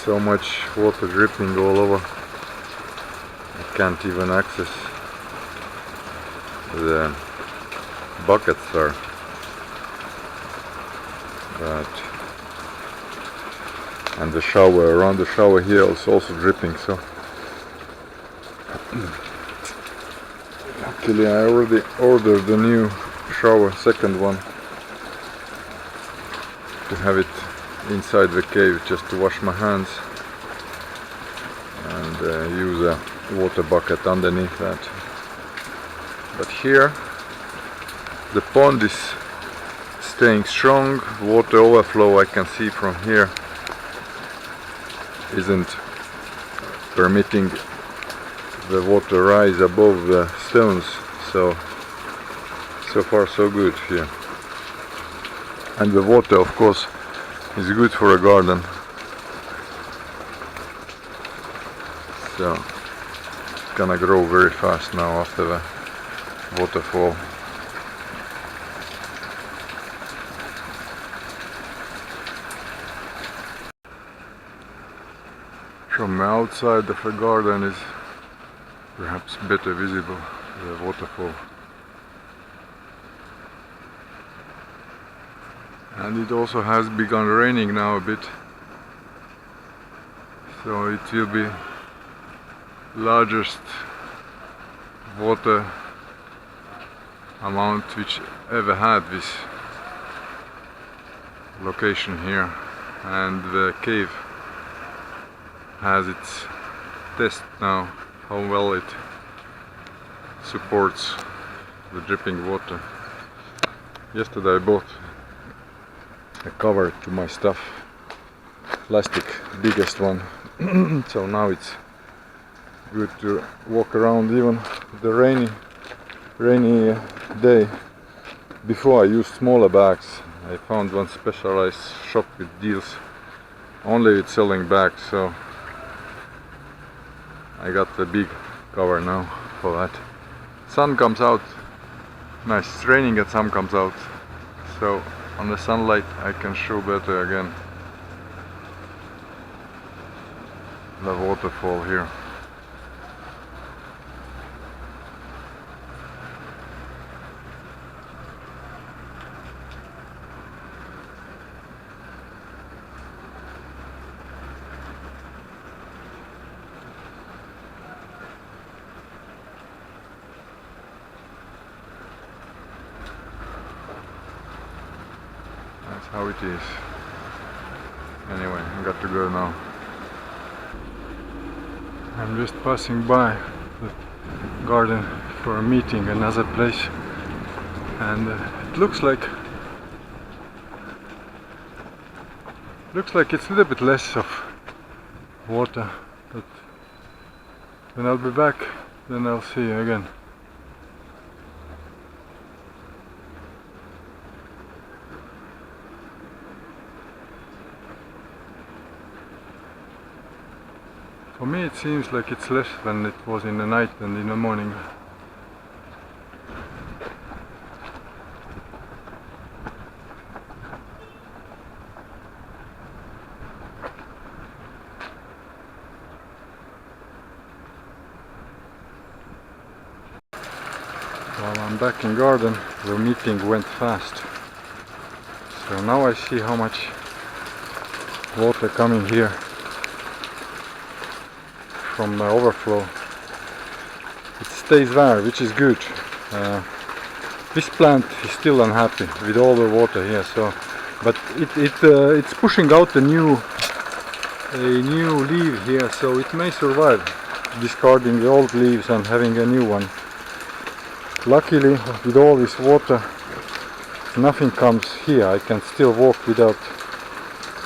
so much water dripping all over. I can't even access the buckets there. And the shower, around the shower here is also dripping, so luckily I already ordered the new shower, second one, to have it inside the cave just to wash my hands and use a water bucket underneath that. But here the pond is staying strong. Water overflow, I can see from here, isn't permitting the water rise above the stones, so far so good here. And the water, of course, is good for a garden, so it's gonna grow very fast now after the waterfall. From outside of the garden is perhaps better visible, the waterfall. And it also has begun raining now a bit, so it will be largest water amount which ever had this location here, and the cave has its test now, how well it supports the dripping water. Yesterday I bought a cover to my stuff, plastic, biggest one, so now it's good to walk around even the rainy day. Before I used smaller bags. I found one specialized shop with deals only with selling bags, so I got the big cover now for that. Sun comes out, nice, it's raining and sun comes out, so on the sunlight I can show better again the waterfall here. That's how it is. Anyway, I got to go now. I'm just passing by the garden for a meeting, another place, and it looks like it's a little bit less of water, but when I'll be back, then I'll see you again. For me it seems like it's less than it was in the night and in the morning. While I'm back in garden, the meeting went fast. So now I see how much water coming here from the overflow. It stays there, which is good. This plant is still unhappy with all the water here, so but it's pushing out a new leaf here, so it may survive, discarding the old leaves and having a new one. Luckily, with all this water, nothing comes here. I can still walk without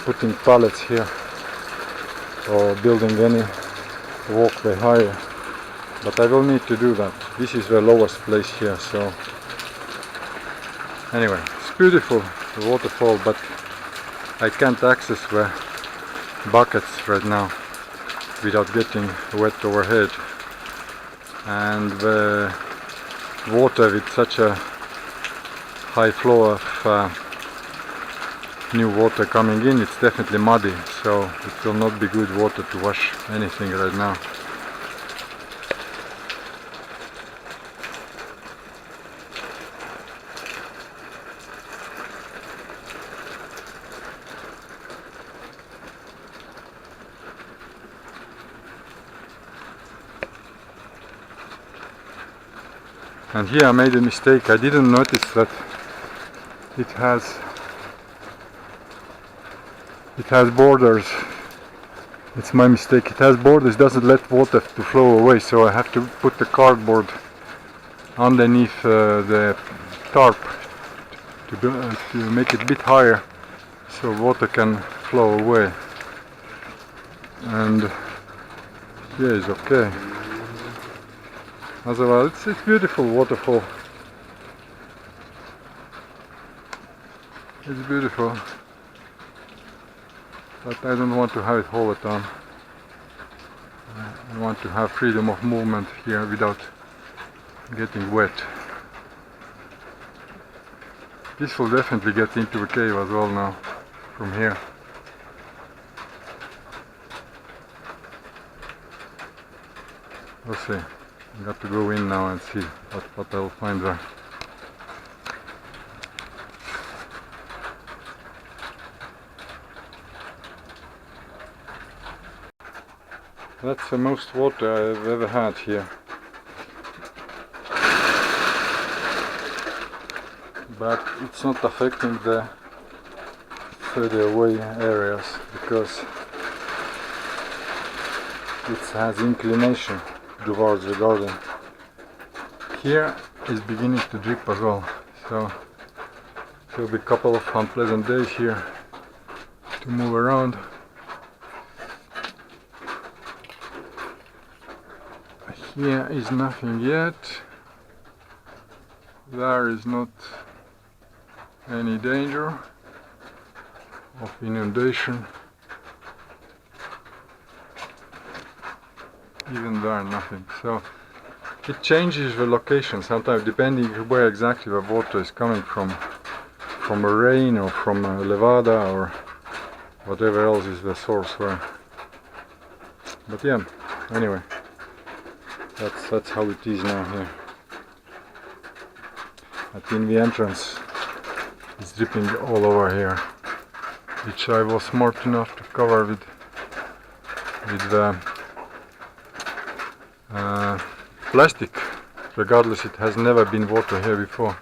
putting pallets here or building any walkway higher, but I will need to do that. This is the lowest place here, so anyway, it's beautiful, the waterfall, but I can't access the buckets right now without getting wet overhead, and the water with such a high flow of new water coming in, it's definitely muddy, so it will not be good water to wash anything right now. And here I made a mistake. I didn't notice that it has borders. It's my mistake. It has borders, doesn't let water to flow away, so I have to put the cardboard underneath the tarp to make it a bit higher so water can flow away. And yeah, it's okay. Otherwise, it's beautiful waterfall. It's beautiful, but I don't want to have it all the time. I want to have freedom of movement here without getting wet. This will definitely get into the cave as well now from here. We'll see. I got to go in now and see what I'll find there. That's the most water I've ever had here. But it's not affecting the further away areas because it has inclination towards the garden. Here is beginning to drip as well, so there'll be a couple of unpleasant days here to move around. Here is nothing yet. There is not any danger of inundation. Even there, nothing. So it changes the location sometimes depending where exactly the water is coming from a rain or from a levada or whatever else is the source where. But yeah, anyway, that's how it is now here. At in the entrance, it's dripping all over here, which I was smart enough to cover with the plastic. Regardless, it has never been water here before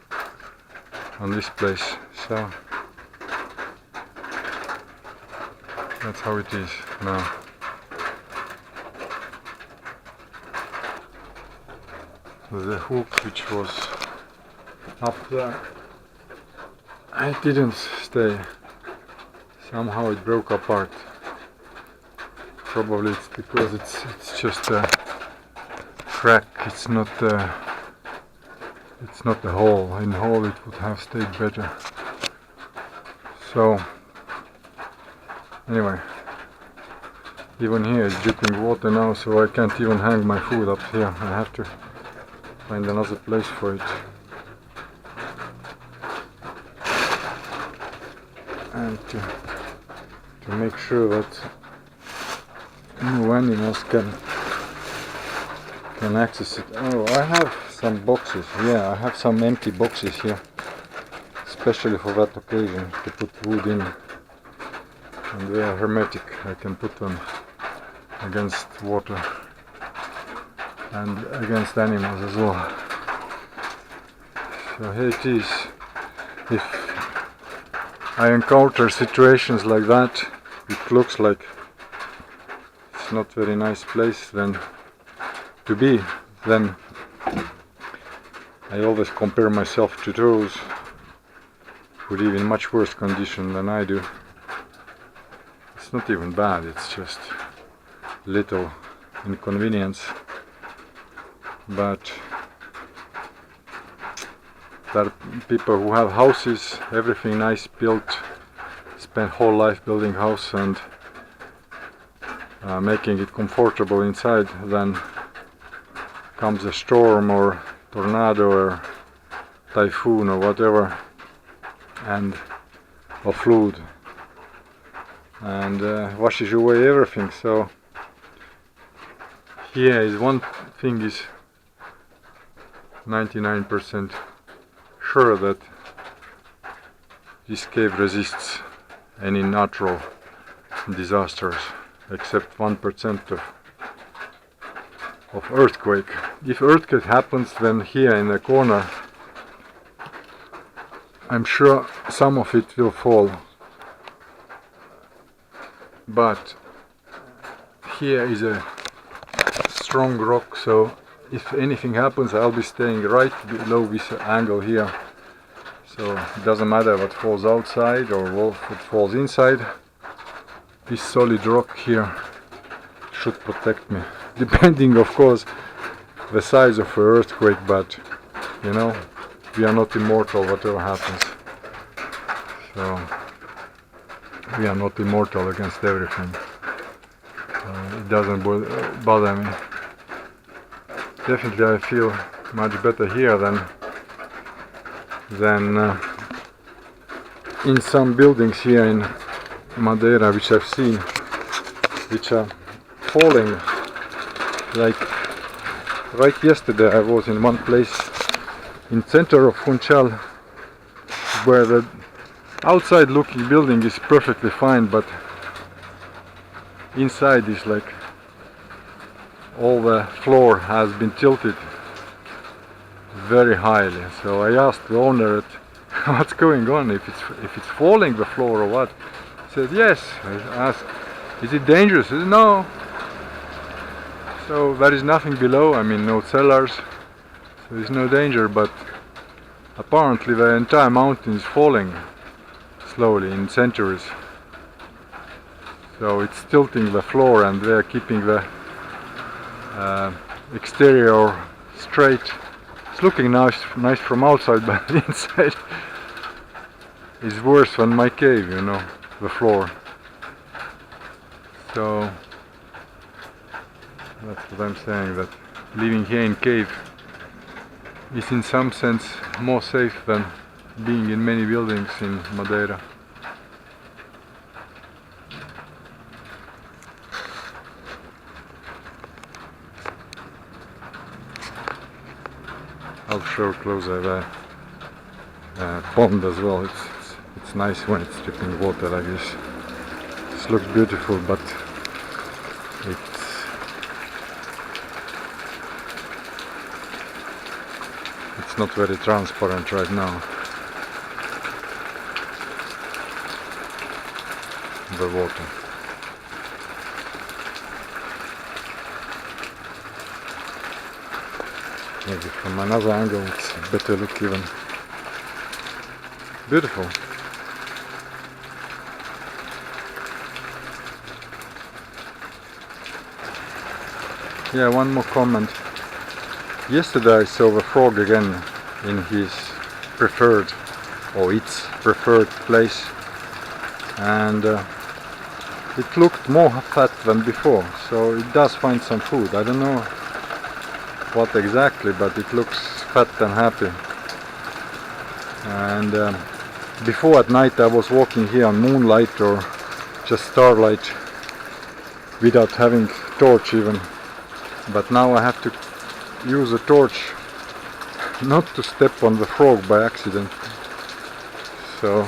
on this place, so that's how it is now. The hook which was up there, it didn't stay. Somehow it broke apart. Probably it's because it's just a crack. It's not a hole. In hole it would have stayed better. So anyway, even here it's dripping water now, so I can't even hang my food up here. I have to find another place for it. And to make sure that no animals can access it. Oh, I have some boxes. Yeah, I have some empty boxes here, especially for that occasion, to put wood in. And they are hermetic. I can put them against water and against animals as well. So here it is. If I encounter situations like that, it looks like it's not very nice place then to be, then I always compare myself to those who live in much worse condition than I do. It's not even bad, it's just little inconvenience, but there are people who have houses, everything nice built, spend whole life building house and making it comfortable inside, then comes a storm or tornado or typhoon or whatever, and a flood, and washes away everything. So here is one thing is 99% sure that this cave resists any natural disasters, except 1% of earthquake. If earthquake happens, then here in the corner, I'm sure some of it will fall. But here is a strong rock, so if anything happens, I'll be staying right below this angle here. So it doesn't matter what falls outside or what falls inside. This solid rock here should protect me, depending of course the size of the earthquake, but you know, we are not immortal whatever happens. So we are not immortal against everything. It doesn't bother me. Definitely I feel much better here than in some buildings here in Madeira, which I've seen, which are falling. Like right yesterday I was in one place in center of Funchal where the outside looking building is perfectly fine, but inside is like all the floor has been tilted very highly. So I asked the owner what's going on, if it's falling the floor or what. He said yes. I asked, is it dangerous? He said no. So there is nothing below, I mean no cellars, so there's no danger, but apparently the entire mountain is falling slowly in centuries. So it's tilting the floor and they're keeping the exterior straight. It's looking nice from outside, but inside is worse than my cave, you know, the floor. So that's what I'm saying, that living here in cave is in some sense more safe than being in many buildings in Madeira. I'll show closer the pond as well. It's nice when it's dripping water like this. It looks beautiful, but it's not very transparent right now, the water. Maybe from another angle it's a better look even. Beautiful. Yeah, one more comment. Yesterday I saw the frog again in his preferred, or its preferred place, and it looked more fat than before, so it does find some food. I don't know what exactly, but it looks fat and happy. And before at night I was walking here on moonlight or just starlight without having torch even, but now I have to use a torch not to step on the frog by accident. So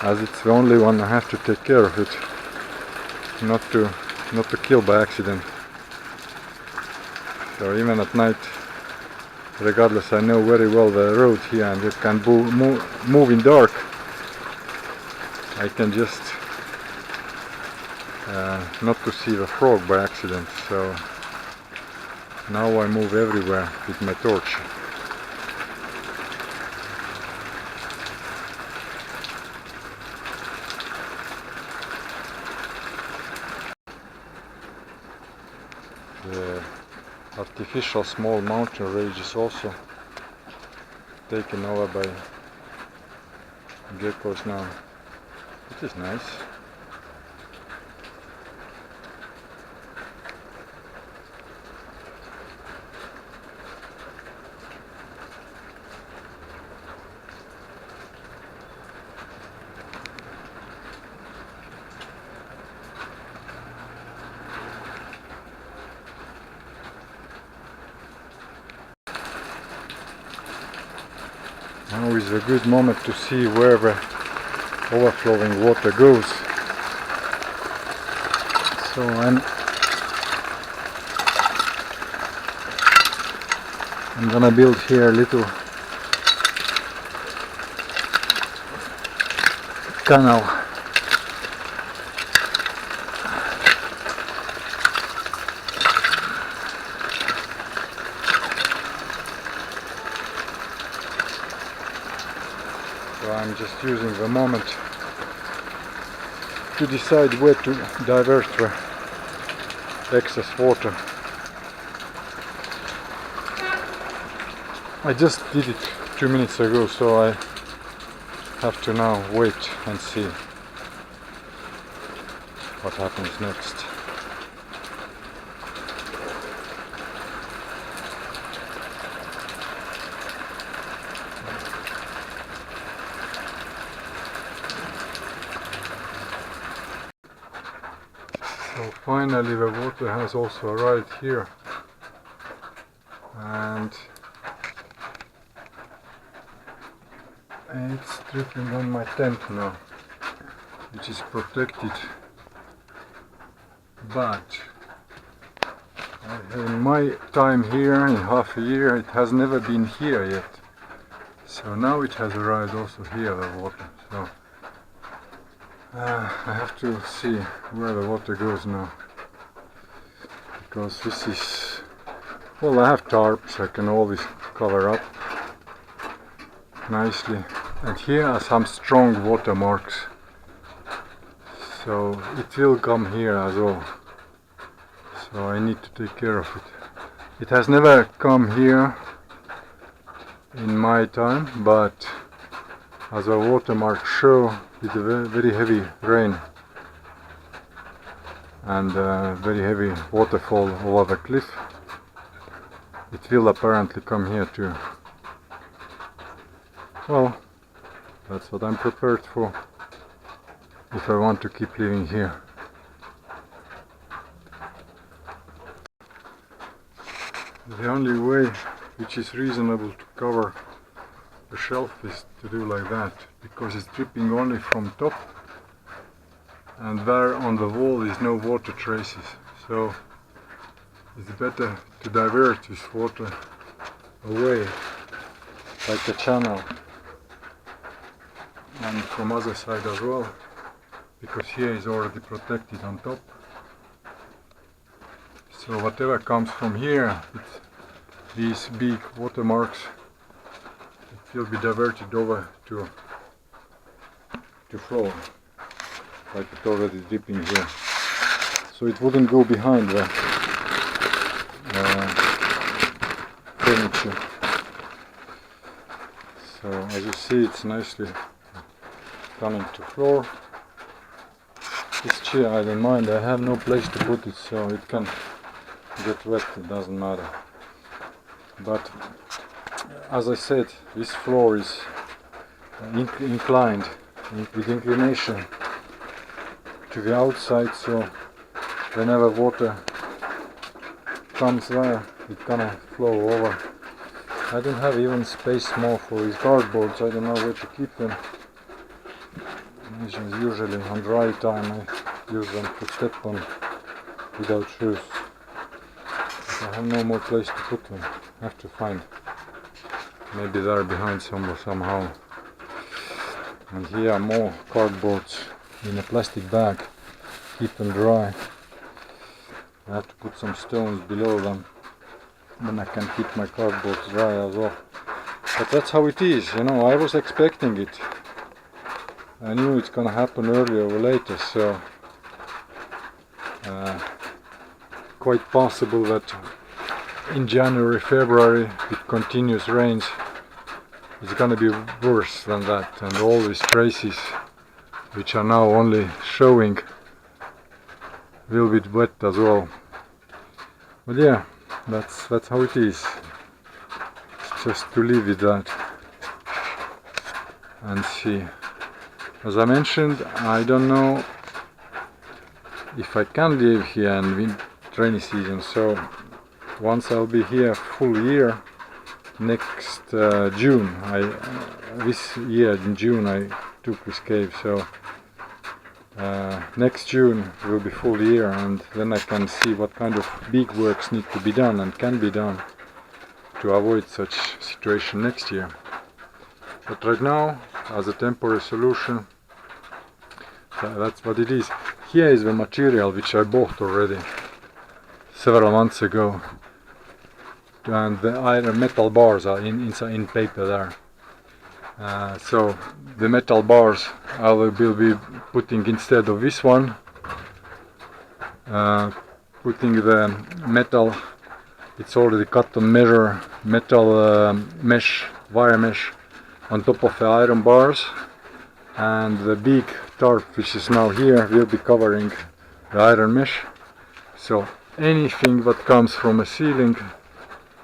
as it's the only one, I have to take care of it, not to kill by accident. So even at night, regardless, I know very well the road here and it can move in dark. I can just not to see the frog by accident. So now I move everywhere with my torch. The artificial small mountain range is also taken over by geckos now. It is nice. Now is a good moment to see where the overflowing water goes. So I'm gonna build here a little canal. So I'm just using the moment to decide where to divert the excess water. I just did it 2 minutes ago, so I have to now wait and see what happens next. So finally the water has also arrived here, and it's dripping on my tent now, which is protected, but in my time here, in half a year, it has never been here yet. So now it has arrived also here, the water. So I have to see where the water goes now, because this is, well, I have tarps, I can always cover up nicely, and here are some strong watermarks, so it will come here as well, so I need to take care of it. It has never come here in my time, but as the watermarks show, with a very heavy rain and very heavy waterfall over the cliff, it will apparently come here too. Well, that's what I'm prepared for if I want to keep living here. The only way which is reasonable to cover the shelf is to do like that, because it's dripping only from top, and there on the wall is no water traces, so it's better to divert this water away like a channel, and from other side as well, because here is already protected on top. So whatever comes from here with these big watermarks, it will be diverted over to floor, like it's already dripping here. So it wouldn't go behind the furniture. So as you see, it's nicely coming to floor. This chair I don't mind, I have no place to put it, so it can get wet, it doesn't matter. But as I said, this floor is inclined with inclination to the outside, so whenever water comes there, it's gonna flow over. I don't have even space more for these cardboards, I don't know where to keep them. Usually on dry time I use them to step on without shoes. But I have no more place to put them. I have to find. Maybe they're behind somewhere somehow. And here are more cardboards in a plastic bag. Keep them dry. I have to put some stones below them. Then I can keep my cardboards dry as well. But that's how it is, you know. I was expecting it. I knew it's gonna happen earlier or later, so quite possible that in January, February, with continuous rains, it's gonna be worse than that, and all these traces, which are now only showing, will be wet as well. But yeah, that's how it is. It's just to live with that and see. As I mentioned, I don't know if I can live here in rainy season, so once I'll be here full year, next June. This year in June I took this cave, so next June will be full year, and then I can see what kind of big works need to be done and can be done to avoid such situation next year. But right now, as a temporary solution, that's what it is. Here is the material which I bought already several months ago, and the iron metal bars are in paper there. So the metal bars I will be putting instead of this one, putting the metal, it's already cut on measure, metal mesh, wire mesh on top of the iron bars, and the big tarp which is now here will be covering the iron mesh. So anything that comes from a ceiling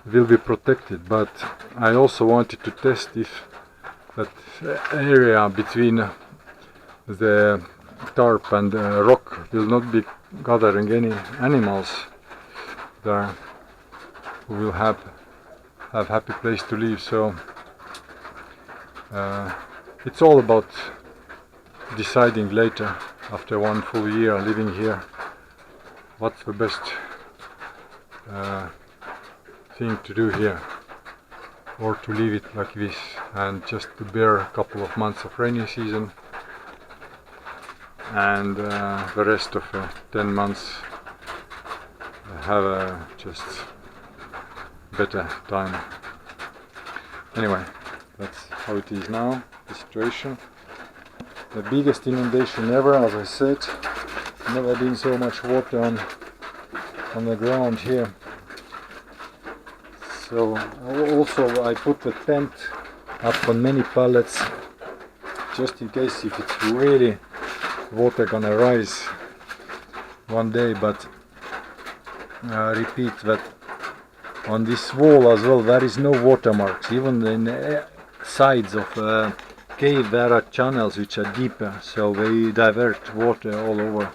will be protected, but I also wanted to test if that area between the tarp and the rock will not be gathering any animals there who will have happy place to live. So it's all about deciding later, after one full year living here, what's the best thing to do here, or to leave it like this and just to bear a couple of months of rainy season, and the rest of 10 months have a just better time. Anyway, that's how it is now, the situation. The biggest inundation ever, as I said. Never been so much water on the ground here. So also I put the tent up on many pallets, just in case if it's really water gonna rise one day. But repeat that on this wall as well there is no watermarks. Even in the sides of the cave there are channels which are deeper, so they divert water all over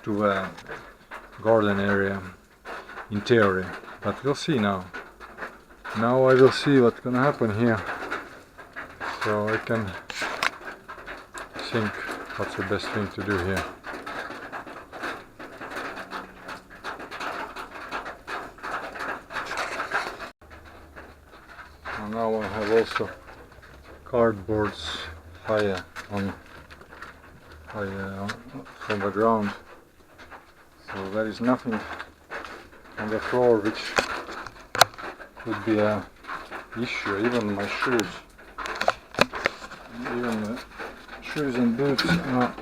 to a garden area in theory. But we'll see now. Now I will see what's gonna happen here, so I can think what's the best thing to do here. And now I have also cardboards higher from the ground, so there is nothing on the floor which could be an issue. Even my shoes, even the shoes and boots are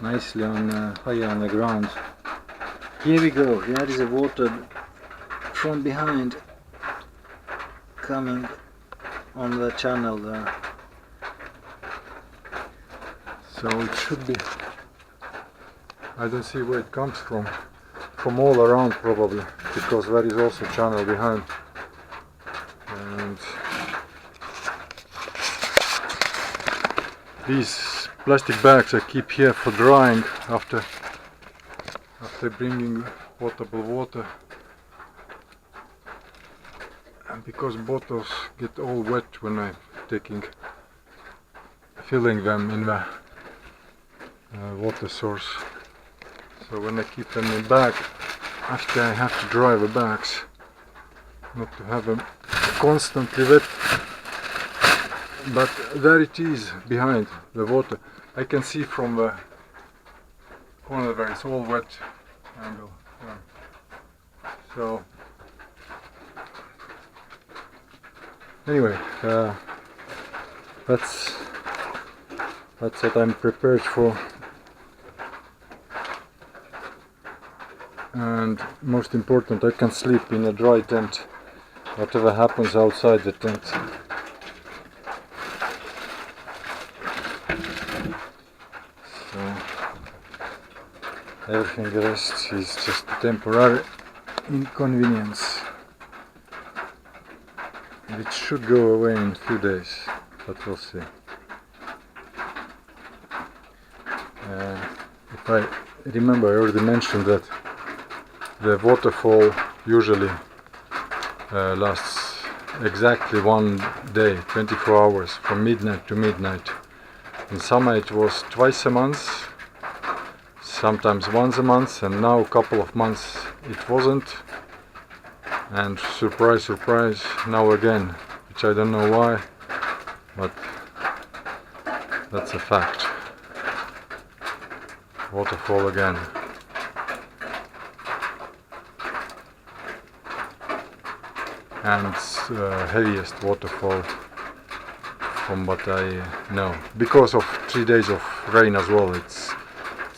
nicely higher on the ground. Here we go. There is the water from behind coming on the channel there. So it should be, I don't see where it comes from all around probably, because there is also channel behind. And these plastic bags I keep here for drying after bringing potable water, and because bottles get all wet when I'm filling them in the water source. So when I keep them in bag, after I have to dry the bags, not to have them constantly wet. But there it is behind the water. I can see from the corner there it's all wet angle. Yeah. So anyway, that's what I'm prepared for. And most important, I can sleep in a dry tent, whatever happens outside the tent. So everything the rest is just a temporary inconvenience, which should go away in a few days, but we'll see. If I remember, I already mentioned that the waterfall usually lasts exactly one day, 24 hours, from midnight to midnight. In summer it was twice a month, sometimes once a month, and now a couple of months it wasn't. And surprise, surprise, now again, which I don't know why, but that's a fact. Waterfall again. And heaviest waterfall from what I know. Because of 3 days of rain as well, it's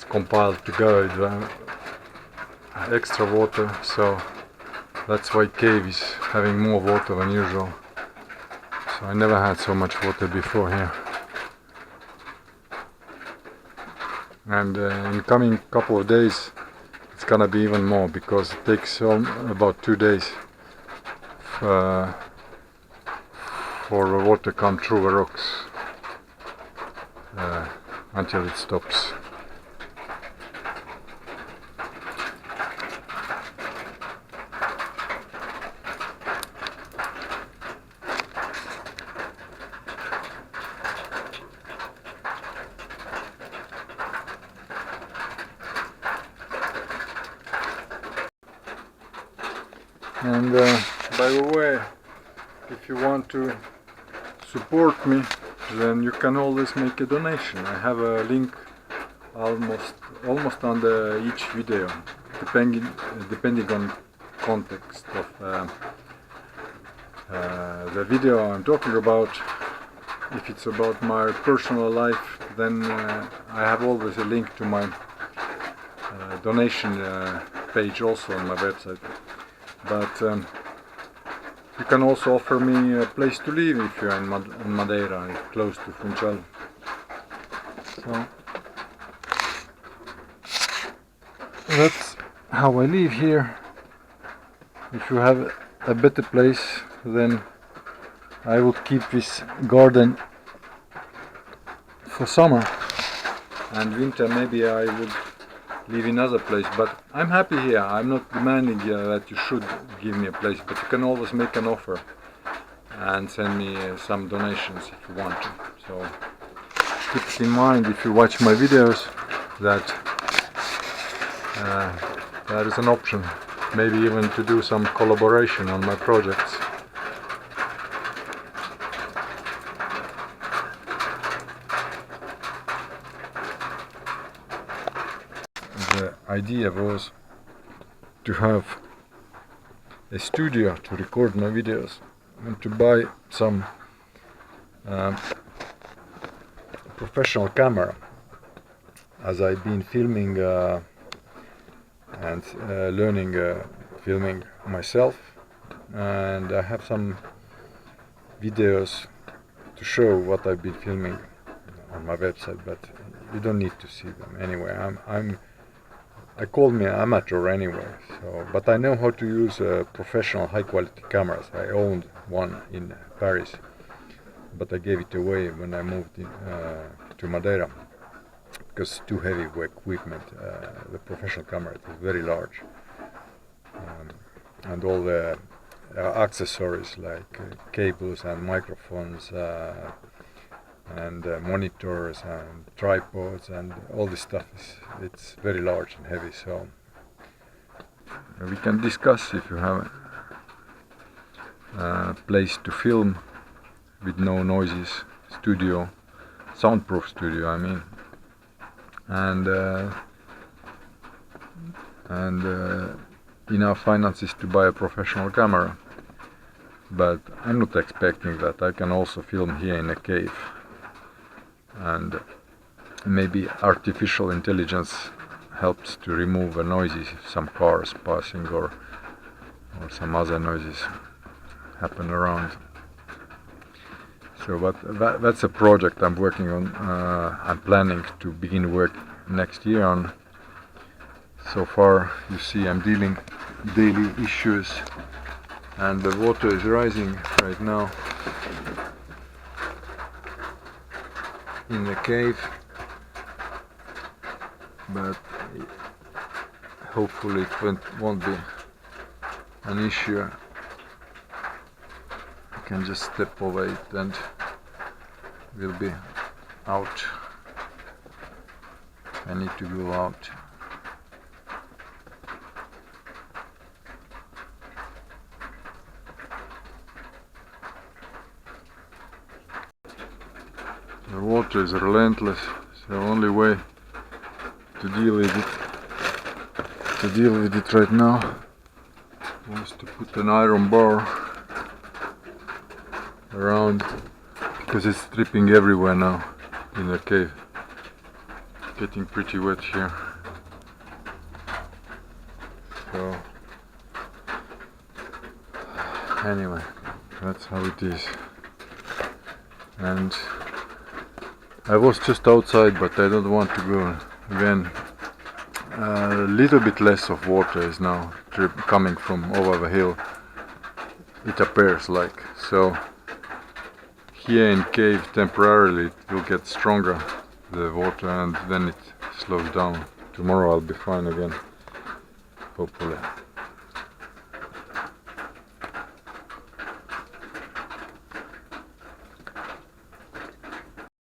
compiled together with extra water, so that's why cave is having more water than usual. So I never had so much water before here. And in coming couple of days it's gonna be even more, because it takes about 2 days for the water come through the rocks until it stops. And by the way, if you want to support me, then you can always make a donation. I have a link almost under each video, depending on context of the video I'm talking about. If it's about my personal life, then I have always a link to my donation page also on my website. But you can also offer me a place to live if you're in Madeira, close to Funchal. So that's how I live here. If you have a better place, then I would keep this garden for summer, and winter maybe I would live in other place, but I'm happy here. I'm not demanding that you should give me a place, but you can always make an offer and send me some donations if you want to. So keep it in mind if you watch my videos that that is an option, maybe even to do some collaboration on my projects. The idea was to have a studio to record my videos and to buy some professional camera, as I've been filming and learning filming myself, and I have some videos to show what I've been filming on my website, but you don't need to see them anyway. I call me an amateur anyway, so, but I know how to use professional high quality cameras. I owned one in Paris, but I gave it away when I moved to Madeira, because it's too heavy equipment. The professional camera is very large, and all the accessories like cables and microphones and monitors and tripods and all this stuff it's very large and heavy. So we can discuss if you have a place to film with no noises, studio, soundproof studio I mean, and enough finances to buy a professional camera. But I'm not expecting that. I can also film here in a cave, and maybe artificial intelligence helps to remove the noises if some cars passing or some other noises happen around. So but that's a project I'm working on. I'm planning to begin work next year on. So far you see I'm dealing daily issues, and the water is rising right now in the cave, but hopefully it won't be an issue can just step over it and we'll be out. I need to go out. The water is relentless. It's the only way to deal with it right now was to put an iron bar around, because it's dripping everywhere now in the cave. Getting pretty wet here. So anyway, that's how it is. And I was just outside, but I don't want to go again. A little bit less of water is now coming from over the hill. It appears like so. Here in cave, temporarily it will get stronger, the water, and then it slows down. Tomorrow I'll be fine again, hopefully.